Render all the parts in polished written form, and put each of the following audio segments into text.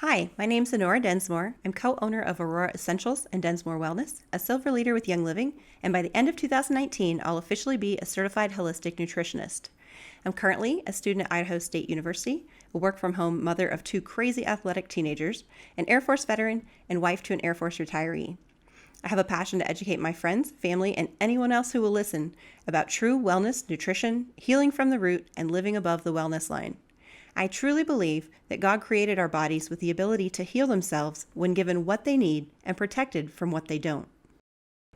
Hi, my name's Anora Densmore. I'm co-owner of Aurora Essentials and Densmore Wellness, a silver leader with Young Living, and by the end of 2019, I'll officially be a certified holistic nutritionist. I'm currently a student at Idaho State University, a work-from-home mother of two crazy athletic teenagers, an Air Force veteran, and wife to an Air Force retiree. I have a passion to educate my friends, family, and anyone else who will listen about true wellness, nutrition, healing from the root, and living above the wellness line. I truly believe that God created our bodies with the ability to heal themselves when given what they need and protected from what they don't.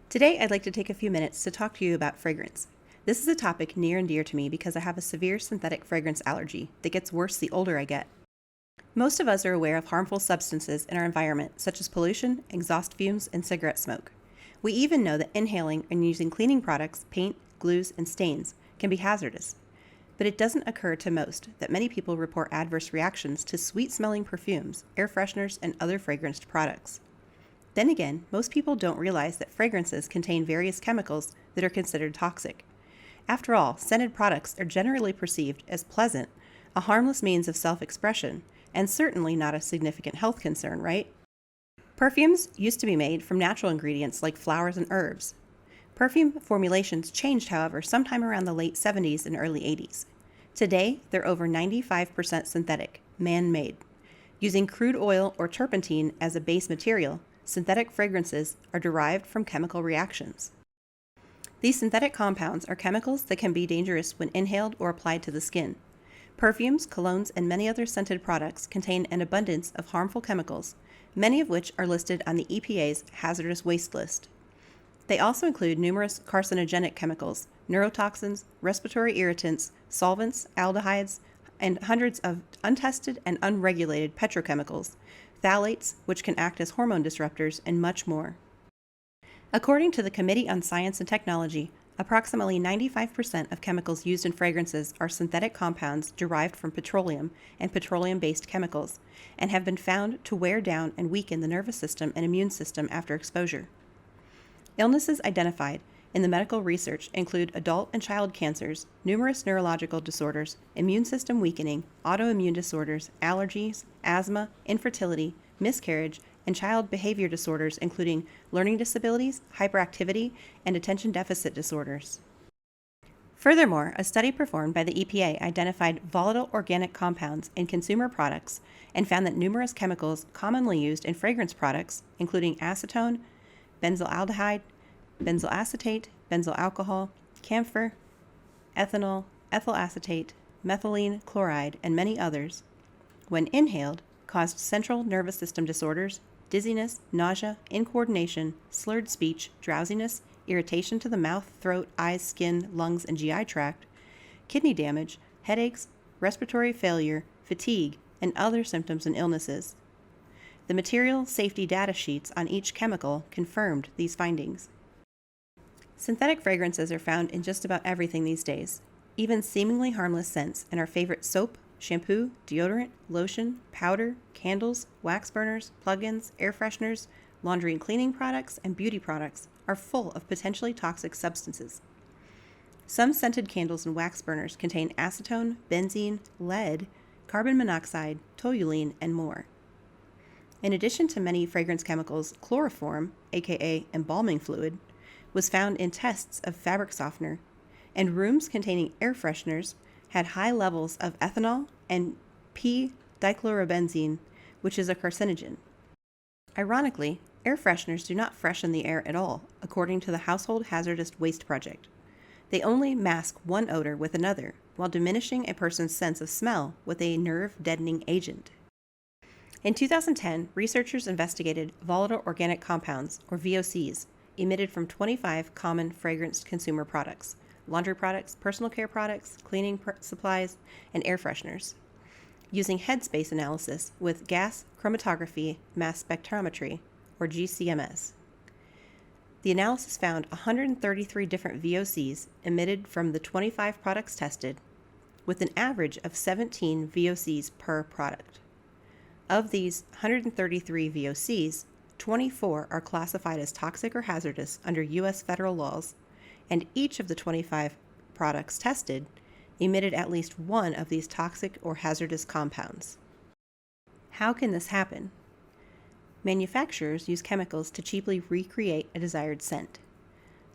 Today, I'd like to take a few minutes to talk to you about fragrance. This is a topic near and dear to me because I have a severe synthetic fragrance allergy that gets worse the older I get. Most of us are aware of harmful substances in our environment, such as pollution, exhaust fumes, and cigarette smoke. We even know that inhaling and using cleaning products, paint, glues, and stains can be hazardous. But it doesn't occur to most that many people report adverse reactions to sweet-smelling perfumes, air fresheners, and other fragranced products. Then again, most people don't realize that fragrances contain various chemicals that are considered toxic. After all, scented products are generally perceived as pleasant, a harmless means of self-expression, and certainly not a significant health concern, right? Perfumes used to be made from natural ingredients like flowers and herbs. Perfume formulations changed, however, sometime around the late 70s and early 80s. Today, they're over 95% synthetic, man-made. Using crude oil or turpentine as a base material, synthetic fragrances are derived from chemical reactions. These synthetic compounds are chemicals that can be dangerous when inhaled or applied to the skin. Perfumes, colognes, and many other scented products contain an abundance of harmful chemicals, many of which are listed on the EPA's hazardous waste list. They also include numerous carcinogenic chemicals, neurotoxins, respiratory irritants, solvents, aldehydes, and hundreds of untested and unregulated petrochemicals, phthalates, which can act as hormone disruptors, and much more. According to the Committee on Science and Technology, approximately 95% of chemicals used in fragrances are synthetic compounds derived from petroleum and petroleum-based chemicals, and have been found to wear down and weaken the nervous system and immune system after exposure. Illnesses identified in the medical research include adult and child cancers, numerous neurological disorders, immune system weakening, autoimmune disorders, allergies, asthma, infertility, miscarriage, and child behavior disorders including learning disabilities, hyperactivity, and attention deficit disorders. Furthermore, a study performed by the EPA identified volatile organic compounds in consumer products and found that numerous chemicals commonly used in fragrance products, including acetone, benzaldehyde, benzyl acetate, benzyl alcohol, camphor, ethanol, ethyl acetate, methylene chloride, and many others, when inhaled, caused central nervous system disorders, dizziness, nausea, incoordination, slurred speech, drowsiness, irritation to the mouth, throat, eyes, skin, lungs, and GI tract, kidney damage, headaches, respiratory failure, fatigue, and other symptoms and illnesses. The material safety data sheets on each chemical confirmed these findings. Synthetic fragrances are found in just about everything these days, even seemingly harmless scents in our favorite soap, shampoo, deodorant, lotion, powder, candles, wax burners, plug-ins, air fresheners, laundry and cleaning products, and beauty products are full of potentially toxic substances. Some scented candles and wax burners contain acetone, benzene, lead, carbon monoxide, toluene, and more. In addition to many fragrance chemicals, chloroform, aka embalming fluid, was found in tests of fabric softener, and rooms containing air fresheners had high levels of ethanol and p-dichlorobenzene, which is a carcinogen. Ironically, air fresheners do not freshen the air at all, according to the Household Hazardous Waste Project. They only mask one odor with another, while diminishing a person's sense of smell with a nerve-deadening agent. In 2010, researchers investigated volatile organic compounds, or VOCs, emitted from 25 common fragranced consumer products, laundry products, personal care products, cleaning supplies, and air fresheners, using headspace analysis with gas chromatography mass spectrometry, or GCMS. The analysis found 133 different VOCs emitted from the 25 products tested, with an average of 17 VOCs per product. Of these 133 VOCs, 24 are classified as toxic or hazardous under U.S. federal laws, and each of the 25 products tested emitted at least one of these toxic or hazardous compounds. How can this happen? Manufacturers use chemicals to cheaply recreate a desired scent.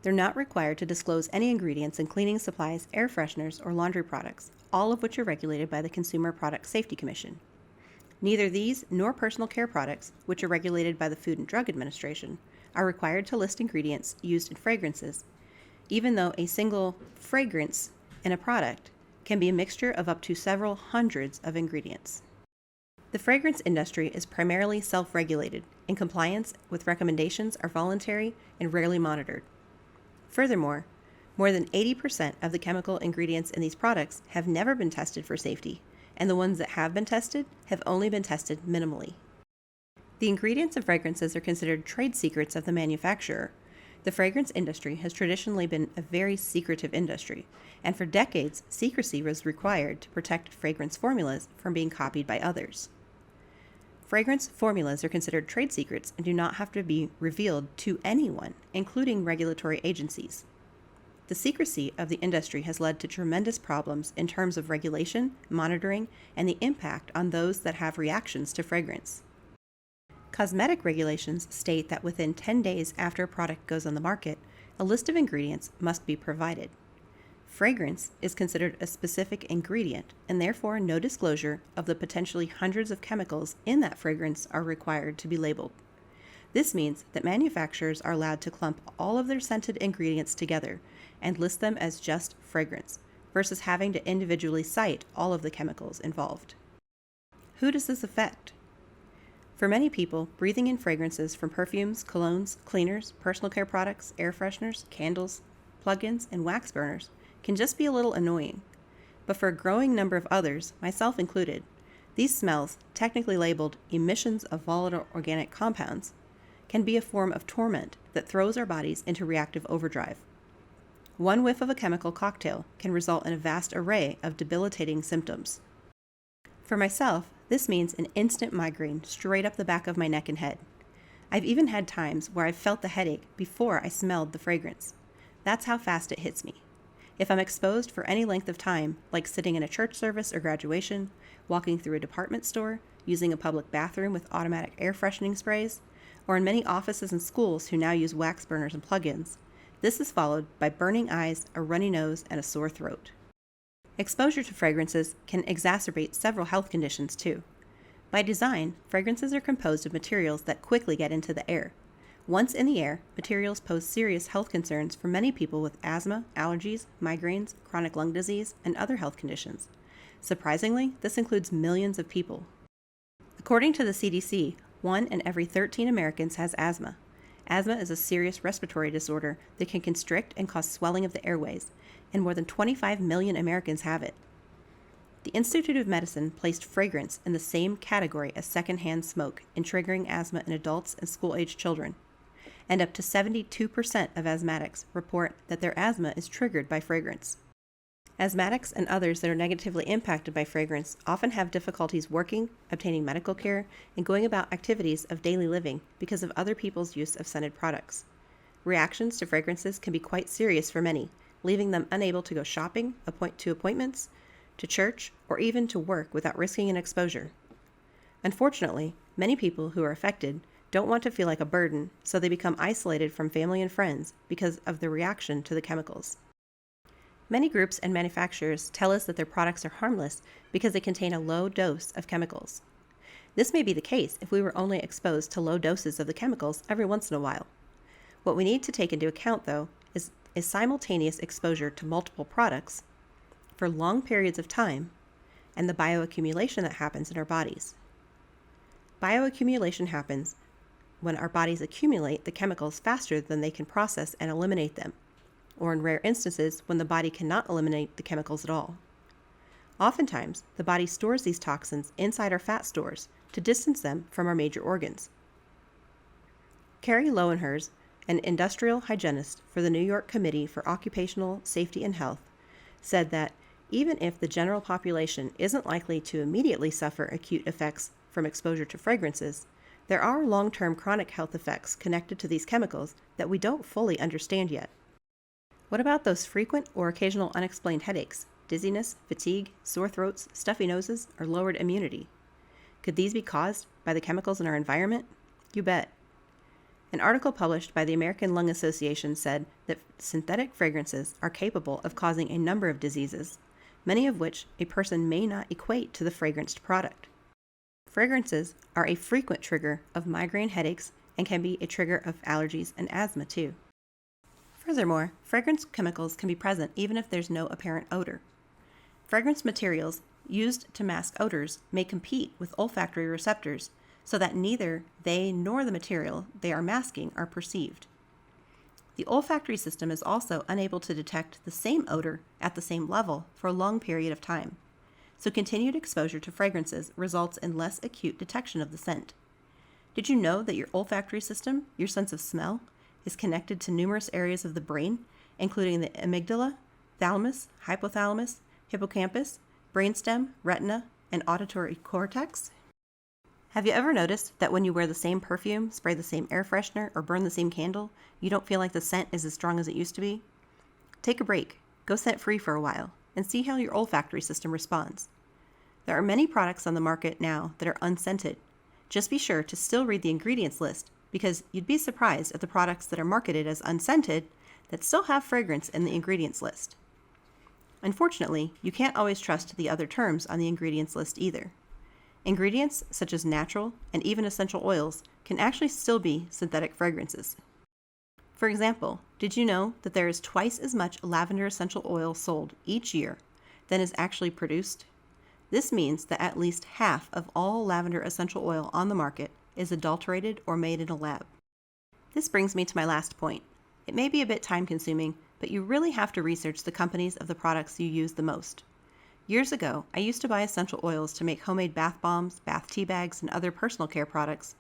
They're not required to disclose any ingredients in cleaning supplies, air fresheners, or laundry products, all of which are regulated by the Consumer Product Safety Commission. Neither these nor personal care products, which are regulated by the Food and Drug Administration, are required to list ingredients used in fragrances, even though a single fragrance in a product can be a mixture of up to several hundreds of ingredients. The fragrance industry is primarily self-regulated, and compliance with recommendations are voluntary and rarely monitored. Furthermore, more than 80% of the chemical ingredients in these products have never been tested for safety, and the ones that have been tested have only been tested minimally. The ingredients of fragrances are considered trade secrets of the manufacturer. The fragrance industry has traditionally been a very secretive industry, and for decades, secrecy was required to protect fragrance formulas from being copied by others. Fragrance formulas are considered trade secrets and do not have to be revealed to anyone, including regulatory agencies. The secrecy of the industry has led to tremendous problems in terms of regulation, monitoring, and the impact on those that have reactions to fragrance. Cosmetic regulations state that within 10 days after a product goes on the market, a list of ingredients must be provided. Fragrance is considered a specific ingredient, and therefore no disclosure of the potentially hundreds of chemicals in that fragrance are required to be labeled. This means that manufacturers are allowed to clump all of their scented ingredients together and list them as just fragrance, versus having to individually cite all of the chemicals involved. Who does this affect? For many people, breathing in fragrances from perfumes, colognes, cleaners, personal care products, air fresheners, candles, plug-ins, and wax burners can just be a little annoying. But for a growing number of others, myself included, these smells, technically labeled emissions of volatile organic compounds, can be a form of torment that throws our bodies into reactive overdrive. One whiff of a chemical cocktail can result in a vast array of debilitating symptoms. For myself, this means an instant migraine straight up the back of my neck and head. I've even had times where I've felt the headache before I smelled the fragrance. That's how fast it hits me. If I'm exposed for any length of time, like sitting in a church service or graduation, walking through a department store, using a public bathroom with automatic air freshening sprays, or in many offices and schools who now use wax burners and plug-ins, this is followed by burning eyes, a runny nose, and a sore throat. Exposure to fragrances can exacerbate several health conditions too. By design, fragrances are composed of materials that quickly get into the air. Once in the air, materials pose serious health concerns for many people with asthma, allergies, migraines, chronic lung disease, and other health conditions. Surprisingly, this includes millions of people. According to the CDC, 1 in every 13 Americans has asthma. Asthma is a serious respiratory disorder that can constrict and cause swelling of the airways, and more than 25 million Americans have it. The Institute of Medicine placed fragrance in the same category as secondhand smoke in triggering asthma in adults and school-aged children. And up to 72% of asthmatics report that their asthma is triggered by fragrance. Asthmatics and others that are negatively impacted by fragrance often have difficulties working, obtaining medical care, and going about activities of daily living because of other people's use of scented products. Reactions to fragrances can be quite serious for many, leaving them unable to go shopping, appointments, to church, or even to work without risking an exposure. Unfortunately, many people who are affected don't want to feel like a burden, so they become isolated from family and friends because of the reaction to the chemicals. Many groups and manufacturers tell us that their products are harmless because they contain a low dose of chemicals. This may be the case if we were only exposed to low doses of the chemicals every once in a while. What we need to take into account, though, is simultaneous exposure to multiple products for long periods of time and the bioaccumulation that happens in our bodies. Bioaccumulation happens when our bodies accumulate the chemicals faster than they can process and eliminate them, or in rare instances when the body cannot eliminate the chemicals at all. Oftentimes, the body stores these toxins inside our fat stores to distance them from our major organs. Carrie Lowenhers, an industrial hygienist for the New York Committee for Occupational Safety and Health, said that even if the general population isn't likely to immediately suffer acute effects from exposure to fragrances, there are long-term chronic health effects connected to these chemicals that we don't fully understand yet. What about those frequent or occasional unexplained headaches, dizziness, fatigue, sore throats, stuffy noses, or lowered immunity? Could these be caused by the chemicals in our environment? You bet. An article published by the American Lung Association said that synthetic fragrances are capable of causing a number of diseases, many of which a person may not equate to the fragranced product. Fragrances are a frequent trigger of migraine headaches and can be a trigger of allergies and asthma too. Furthermore, fragrance chemicals can be present even if there's no apparent odor. Fragrance materials used to mask odors may compete with olfactory receptors so that neither they nor the material they are masking are perceived. The olfactory system is also unable to detect the same odor at the same level for a long period of time, so continued exposure to fragrances results in less acute detection of the scent. Did you know that your olfactory system, your sense of smell, is connected to numerous areas of the brain, including the amygdala, thalamus, hypothalamus, hippocampus, brainstem, retina, and auditory cortex? Have you ever noticed that when you wear the same perfume, spray the same air freshener, or burn the same candle, you don't feel like the scent is as strong as it used to be? Take a break, go scent-free for a while, and see how your olfactory system responds. There are many products on the market now that are unscented. Just be sure to still read the ingredients list, because you'd be surprised at the products that are marketed as unscented that still have fragrance in the ingredients list. Unfortunately, you can't always trust the other terms on the ingredients list either. Ingredients such as natural and even essential oils can actually still be synthetic fragrances. For example, did you know that there is twice as much lavender essential oil sold each year than is actually produced? This means that at least half of all lavender essential oil on the market is adulterated or made in a lab. This brings me to my last point. It may be a bit time-consuming, but you really have to research the companies of the products you use the most. Years ago, I used to buy essential oils to make homemade bath bombs, bath tea bags, and other personal care products,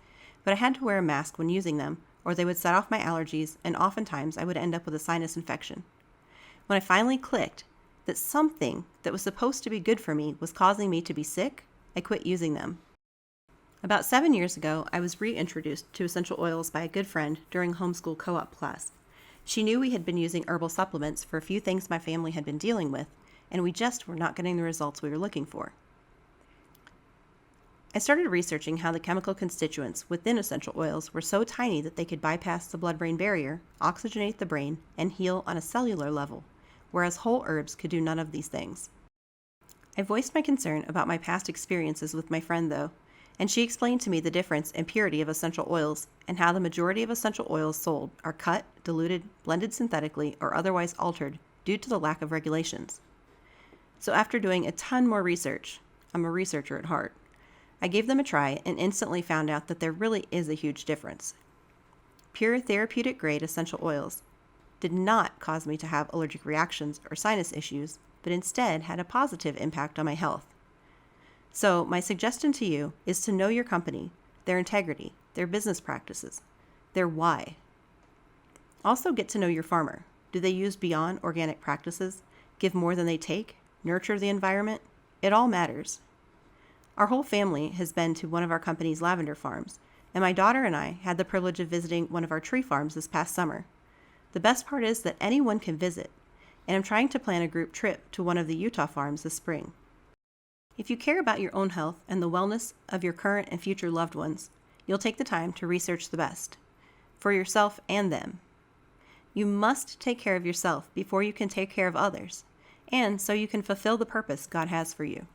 but I had to wear a mask when using them, or they would set off my allergies, and oftentimes I would end up with a sinus infection. When I finally clicked that something that was supposed to be good for me was causing me to be sick, I quit using them. About 7 years ago, I was reintroduced to essential oils by a good friend during homeschool co-op class. She knew we had been using herbal supplements for a few things my family had been dealing with, and we just were not getting the results we were looking for. I started researching how the chemical constituents within essential oils were so tiny that they could bypass the blood-brain barrier, oxygenate the brain, and heal on a cellular level, whereas whole herbs could do none of these things. I voiced my concern about my past experiences with my friend, though, and she explained to me the difference in purity of essential oils and how the majority of essential oils sold are cut, diluted, blended synthetically, or otherwise altered due to the lack of regulations. So after doing a ton more research, I'm a researcher at heart, I gave them a try and instantly found out that there really is a huge difference. Pure therapeutic grade essential oils did not cause me to have allergic reactions or sinus issues, but instead had a positive impact on my health. So my suggestion to you is to know your company, their integrity, their business practices, their why. Also get to know your farmer. Do they use beyond organic practices, give more than they take, nurture the environment? It all matters. Our whole family has been to one of our company's lavender farms, and my daughter and I had the privilege of visiting one of our tree farms this past summer. The best part is that anyone can visit, and I'm trying to plan a group trip to one of the Utah farms this spring. If you care about your own health and the wellness of your current and future loved ones, you'll take the time to research the best, for yourself and them. You must take care of yourself before you can take care of others, and so you can fulfill the purpose God has for you.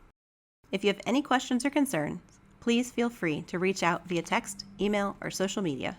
If you have any questions or concerns, please feel free to reach out via text, email, or social media.